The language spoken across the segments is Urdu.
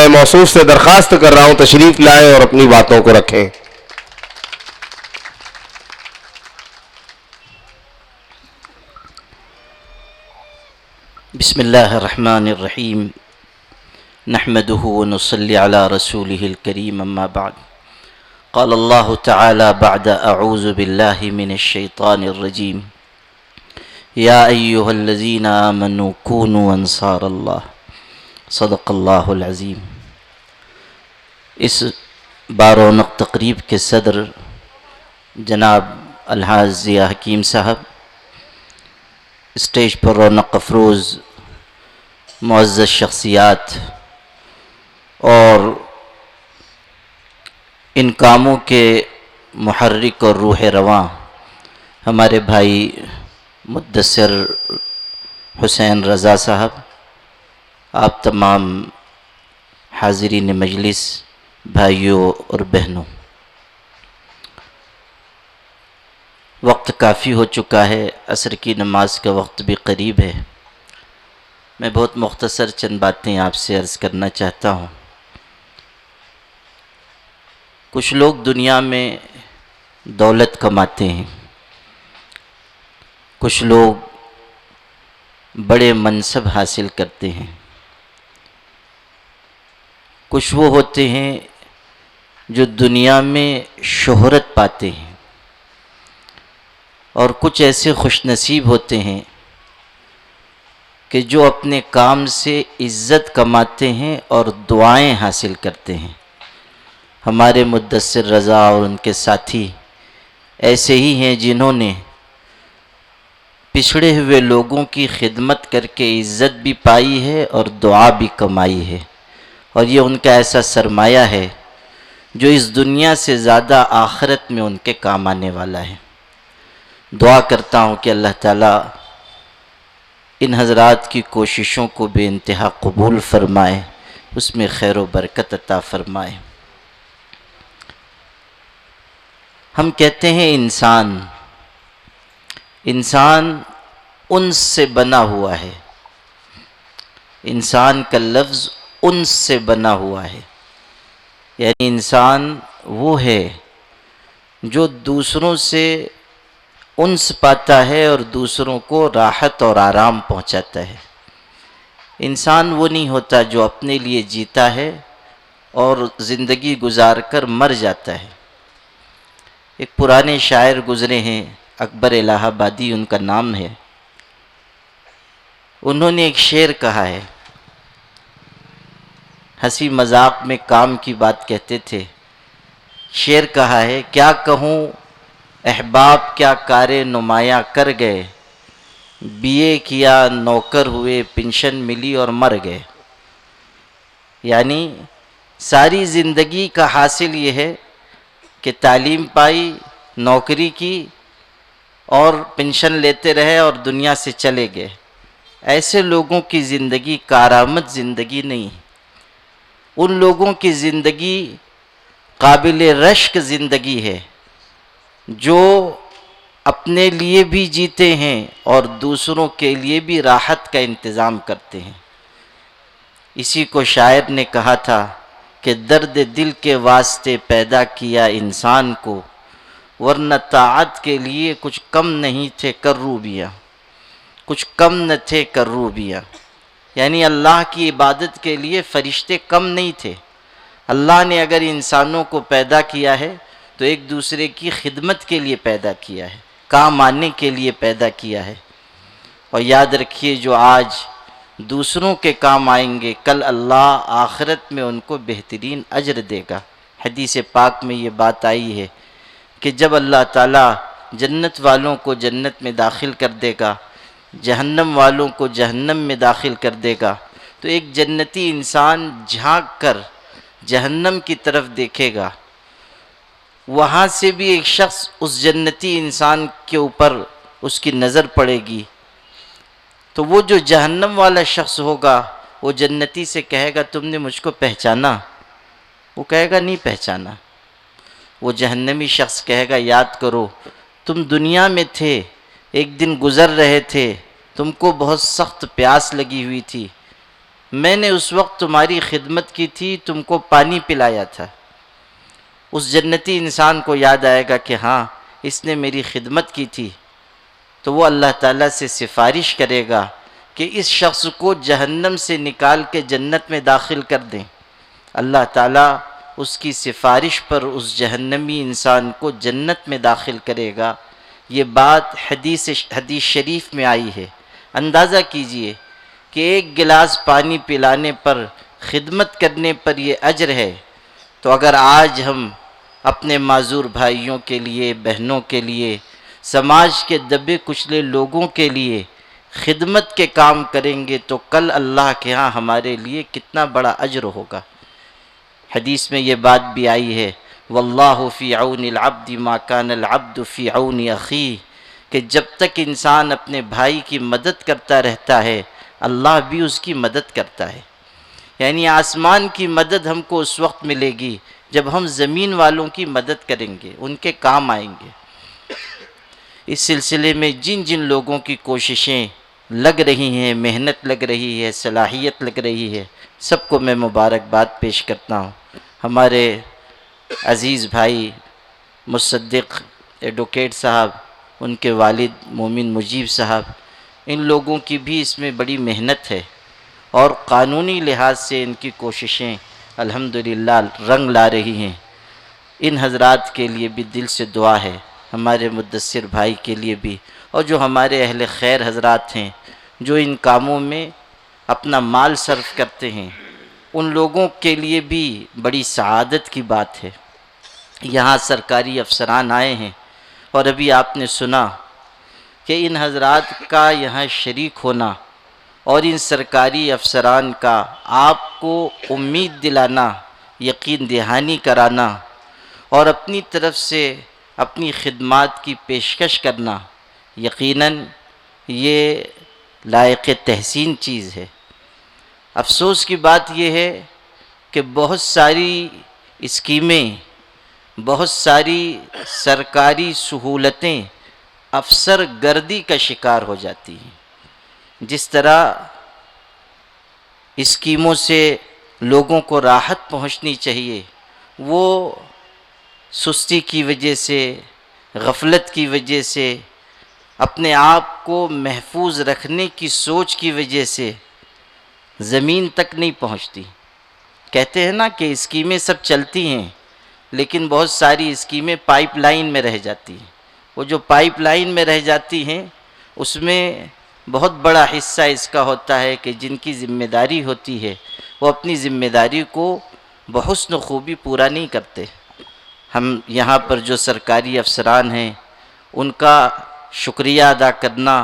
ائے موصوف سے درخواست کر رہا ہوں تشریف لائیں اور اپنی باتوں کو رکھیں۔ بسم اللہ الرحمن الرحیم نحمده ونصلي على رسوله الكريم اما بعد قال الله تعالى بعد اعوذ بالله من الشيطان الرجيم يا ايها الذين آمنوا كونوا انصار الله صدق الله العظيم۔ اس بارونق تقریب کے صدر جناب الحاج ضیاء حکیم صاحب، اسٹیج پر رونق افروز معزز شخصیات اور ان کاموں کے محرک اور روح رواں ہمارے بھائی مدثر حسین رضا صاحب، آپ تمام حاضرین مجلس بھائیوں اور بہنوں، وقت کافی ہو چکا ہے، عصر کی نماز کا وقت بھی قریب ہے۔ میں بہت مختصر چند باتیں آپ سے عرض کرنا چاہتا ہوں۔ کچھ لوگ دنیا میں دولت کماتے ہیں، کچھ لوگ بڑے منصب حاصل کرتے ہیں، کچھ وہ ہوتے ہیں جو دنیا میں شہرت پاتے ہیں، اور کچھ ایسے خوش نصیب ہوتے ہیں کہ جو اپنے کام سے عزت کماتے ہیں اور دعائیں حاصل کرتے ہیں۔ ہمارے مدثر رضا اور ان کے ساتھی ایسے ہی ہیں جنہوں نے پچھڑے ہوئے لوگوں کی خدمت کر کے عزت بھی پائی ہے اور دعا بھی کمائی ہے، اور یہ ان کا ایسا سرمایہ ہے جو اس دنیا سے زیادہ آخرت میں ان کے کام آنے والا ہے۔ دعا کرتا ہوں کہ اللہ تعالیٰ ان حضرات کی کوششوں کو بے انتہا قبول فرمائے، اس میں خیر و برکت عطا فرمائے۔ ہم کہتے ہیں انسان انس سے بنا ہوا ہے، انسان کا لفظ انس سے بنا ہوا ہے، یعنی انسان وہ ہے جو دوسروں سے انس پاتا ہے اور دوسروں کو راحت اور آرام پہنچاتا ہے۔ انسان وہ نہیں ہوتا جو اپنے لیے جیتا ہے اور زندگی گزار کر مر جاتا ہے۔ ایک پرانے شاعر گزرے ہیں، اکبر الہ آبادی ان کا نام ہے، انہوں نے ایک شعر کہا ہے، ہنسی مذاق میں کام کی بات کہتے تھے۔ شعر کہا ہے، کیا کہوں احباب کیا کار نمایاں کر گئے، بی اے کیا نوکر ہوئے پنشن ملی اور مر گئے۔ یعنی ساری زندگی کا حاصل یہ ہے کہ تعلیم پائی، نوکری کی اور پنشن لیتے رہے اور دنیا سے چلے گئے۔ ایسے لوگوں کی زندگی کارآمد زندگی نہیں، ان لوگوں کی زندگی قابل رشک زندگی ہے جو اپنے لیے بھی جیتے ہیں اور دوسروں کے لیے بھی راحت کا انتظام کرتے ہیں۔ اسی کو شاعر نے کہا تھا کہ درد دل کے واسطے پیدا کیا انسان کو، ورنہ طاعت کے لیے کچھ کم نہیں تھے کروبیاں، کچھ کم نہ تھے کروبیاں۔ یعنی اللہ کی عبادت کے لیے فرشتے کم نہیں تھے۔ اللہ نے اگر انسانوں کو پیدا کیا ہے تو ایک دوسرے کی خدمت کے لیے پیدا کیا ہے، کام آنے کے لیے پیدا کیا ہے۔ اور یاد رکھیے، جو آج دوسروں کے کام آئیں گے، کل اللہ آخرت میں ان کو بہترین اجر دے گا۔ حدیث پاک میں یہ بات آئی ہے کہ جب اللہ تعالیٰ جنت والوں کو جنت میں داخل کر دے گا، جہنم والوں کو جہنم میں داخل کر دے گا، تو ایک جنتی انسان جھانک کر جہنم کی طرف دیکھے گا، وہاں سے بھی ایک شخص اس جنتی انسان کے اوپر اس کی نظر پڑے گی، تو وہ جو جہنم والا شخص ہوگا وہ جنتی سے کہے گا، تم نے مجھ کو پہچانا؟ وہ کہے گا، نہیں پہچانا۔ وہ جہنمی شخص کہے گا، یاد کرو تم دنیا میں تھے، ایک دن گزر رہے تھے، تم کو بہت سخت پیاس لگی ہوئی تھی، میں نے اس وقت تمہاری خدمت کی تھی، تم کو پانی پلایا تھا۔ اس جنتی انسان کو یاد آئے گا کہ ہاں اس نے میری خدمت کی تھی، تو وہ اللہ تعالیٰ سے سفارش کرے گا کہ اس شخص کو جہنم سے نکال کے جنت میں داخل کر دیں۔ اللہ تعالیٰ اس کی سفارش پر اس جہنمی انسان کو جنت میں داخل کرے گا۔ یہ بات حدیث شریف میں آئی ہے۔ اندازہ کیجئے کہ ایک گلاس پانی پلانے پر، خدمت کرنے پر یہ اجر ہے، تو اگر آج ہم اپنے معذور بھائیوں کے لیے، بہنوں کے لیے، سماج کے دبے کچلے لوگوں کے لیے خدمت کے کام کریں گے تو کل اللہ کے ہاں ہمارے لیے کتنا بڑا اجر ہوگا۔ حدیث میں یہ بات بھی آئی ہے، واللہ فی عون العبد ما کان العبد فی عون اخیہ، کہ جب تک انسان اپنے بھائی کی مدد کرتا رہتا ہے اللہ بھی اس کی مدد کرتا ہے۔ یعنی آسمان کی مدد ہم کو اس وقت ملے گی جب ہم زمین والوں کی مدد کریں گے، ان کے کام آئیں گے۔ اس سلسلے میں جن جن لوگوں کی کوششیں لگ رہی ہیں، محنت لگ رہی ہے، صلاحیت لگ رہی ہے، سب کو میں مبارکباد پیش کرتا ہوں۔ ہمارے عزیز بھائی مصدق ایڈوکیٹ صاحب، ان کے والد مومن مجیب صاحب، ان لوگوں کی بھی اس میں بڑی محنت ہے، اور قانونی لحاظ سے ان کی کوششیں الحمدللہ رنگ لا رہی ہیں۔ ان حضرات کے لیے بھی دل سے دعا ہے، ہمارے مدثر بھائی کے لیے بھی، اور جو ہمارے اہل خیر حضرات ہیں جو ان کاموں میں اپنا مال صرف کرتے ہیں، ان لوگوں کے لیے بھی بڑی سعادت کی بات ہے۔ یہاں سرکاری افسران آئے ہیں، اور ابھی آپ نے سنا کہ ان حضرات کا یہاں شریک ہونا اور ان سرکاری افسران کا آپ کو امید دلانا، یقین دہانی کرانا اور اپنی طرف سے اپنی خدمات کی پیشکش کرنا، یقیناً یہ لائق تحسین چیز ہے۔ افسوس کی بات یہ ہے کہ بہت ساری اسکیمیں، بہت ساری سرکاری سہولتیں افسر گردی کا شکار ہو جاتی ہیں۔ جس طرح اسکیموں سے لوگوں کو راحت پہنچنی چاہیے، وہ سستی کی وجہ سے، غفلت کی وجہ سے، اپنے آپ کو محفوظ رکھنے کی سوچ کی وجہ سے زمین تک نہیں پہنچتی۔ کہتے ہیں نا کہ اسکیمیں سب چلتی ہیں، لیکن بہت ساری اسکیمیں پائپ لائن میں رہ جاتی ہیں۔ وہ جو پائپ لائن میں رہ جاتی ہیں اس میں بہت بڑا حصہ اس کا ہوتا ہے کہ جن کی ذمہ داری ہوتی ہے وہ اپنی ذمہ داری کو بحسن خوبی پورا نہیں کرتے۔ ہم یہاں پر جو سرکاری افسران ہیں ان کا شکریہ ادا کرنا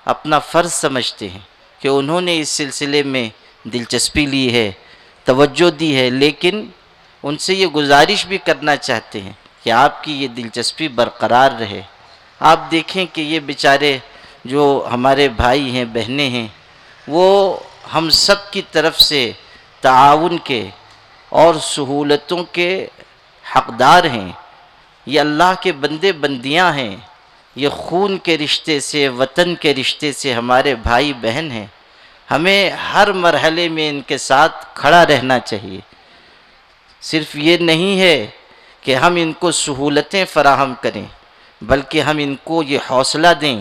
اپنا فرض سمجھتے ہیں کہ انہوں نے اس سلسلے میں دلچسپی لی ہے، توجہ دی ہے، لیکن ان سے یہ گزارش بھی کرنا چاہتے ہیں کہ آپ کی یہ دلچسپی برقرار رہے۔ آپ دیکھیں کہ یہ بیچارے جو ہمارے بھائی ہیں، بہنیں ہیں، وہ ہم سب کی طرف سے تعاون کے اور سہولتوں کے حقدار ہیں۔ یہ اللہ کے بندے بندیاں ہیں، یہ خون کے رشتے سے، وطن کے رشتے سے ہمارے بھائی بہن ہیں۔ ہمیں ہر مرحلے میں ان کے ساتھ کھڑا رہنا چاہیے۔ صرف یہ نہیں ہے کہ ہم ان کو سہولتیں فراہم کریں، بلکہ ہم ان کو یہ حوصلہ دیں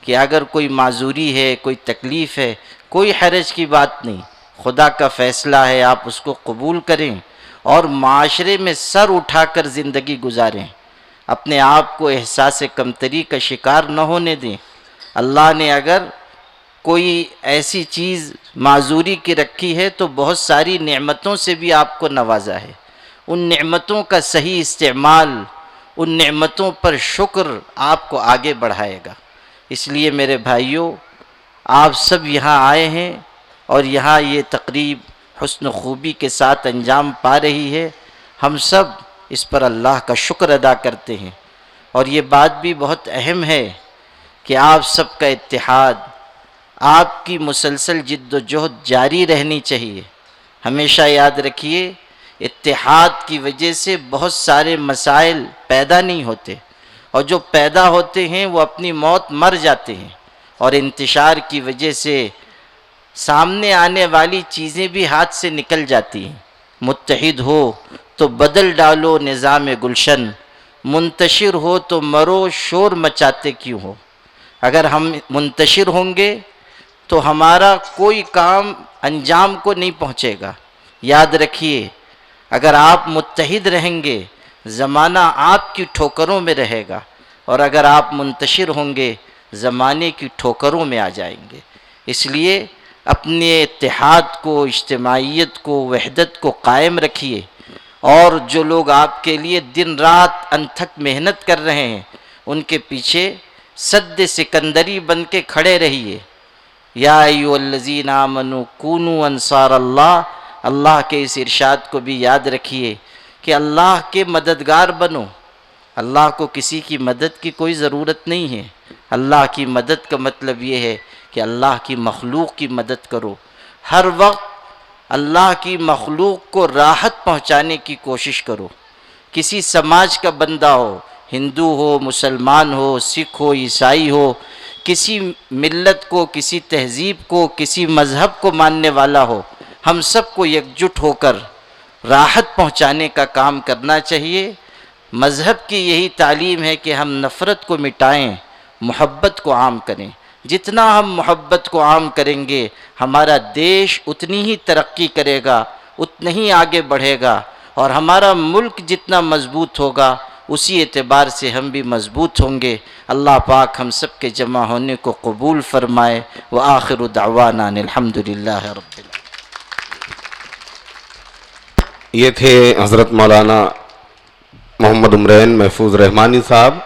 کہ اگر کوئی معذوری ہے، کوئی تکلیف ہے، کوئی حرج کی بات نہیں، خدا کا فیصلہ ہے، آپ اس کو قبول کریں اور معاشرے میں سر اٹھا کر زندگی گزاریں۔ اپنے آپ کو احساس کمتری کا شکار نہ ہونے دیں۔ اللہ نے اگر کوئی ایسی چیز معذوری کی رکھی ہے تو بہت ساری نعمتوں سے بھی آپ کو نوازا ہے۔ ان نعمتوں کا صحیح استعمال، ان نعمتوں پر شکر آپ کو آگے بڑھائے گا۔ اس لیے میرے بھائیوں، آپ سب یہاں آئے ہیں اور یہاں یہ تقریب حسن خوبی کے ساتھ انجام پا رہی ہے۔ ہم سب اس پر اللہ کا شکر ادا کرتے ہیں، اور یہ بات بھی بہت اہم ہے کہ آپ سب کا اتحاد، آپ کی مسلسل جد و جہد جاری رہنی چاہیے۔ ہمیشہ یاد رکھیے، اتحاد کی وجہ سے بہت سارے مسائل پیدا نہیں ہوتے، اور جو پیدا ہوتے ہیں وہ اپنی موت مر جاتے ہیں، اور انتشار کی وجہ سے سامنے آنے والی چیزیں بھی ہاتھ سے نکل جاتی ہیں۔ متحد ہو تو بدل ڈالو نظام گلشن، منتشر ہو تو مرو شور مچاتے کیوں ہو۔ اگر ہم منتشر ہوں گے تو ہمارا کوئی کام انجام کو نہیں پہنچے گا۔ یاد رکھیے، اگر آپ متحد رہیں گے زمانہ آپ کی ٹھوکروں میں رہے گا، اور اگر آپ منتشر ہوں گے زمانے کی ٹھوکروں میں آ جائیں گے۔ اس لیے اپنے اتحاد کو، اجتماعیت کو، وحدت کو قائم رکھیے، اور جو لوگ آپ کے لیے دن رات انتھک محنت کر رہے ہیں ان کے پیچھے سد سکندری بن کے کھڑے رہیے۔ یا ایھا الذین آمنوا کونوا انصار اللہ، اللہ کے اس ارشاد کو بھی یاد رکھیے کہ اللہ کے مددگار بنو۔ اللہ کو کسی کی مدد کی کوئی ضرورت نہیں ہے۔ اللہ کی مدد کا مطلب یہ ہے کہ اللہ کی مخلوق کی مدد کرو۔ ہر وقت اللہ کی مخلوق کو راحت پہنچانے کی کوشش کرو۔ کسی سماج کا بندہ ہو، ہندو ہو، مسلمان ہو، سکھ ہو، عیسائی ہو، کسی ملت کو، کسی تہذیب کو، کسی مذہب کو ماننے والا ہو، ہم سب کو یکجٹ ہو کر راحت پہنچانے کا کام کرنا چاہیے۔ مذہب کی یہی تعلیم ہے کہ ہم نفرت کو مٹائیں، محبت کو عام کریں۔ جتنا ہم محبت کو عام کریں گے ہمارا دیش اتنی ہی ترقی کرے گا، اتنا ہی آگے بڑھے گا، اور ہمارا ملک جتنا مضبوط ہوگا اسی اعتبار سے ہم بھی مضبوط ہوں گے۔ اللہ پاک ہم سب کے جمع ہونے کو قبول فرمائے۔ وآخر دعوانا ان الحمدللہ رب العالمین۔ یہ تھے حضرت مولانا محمد عمرین محفوظ رحمانی صاحب۔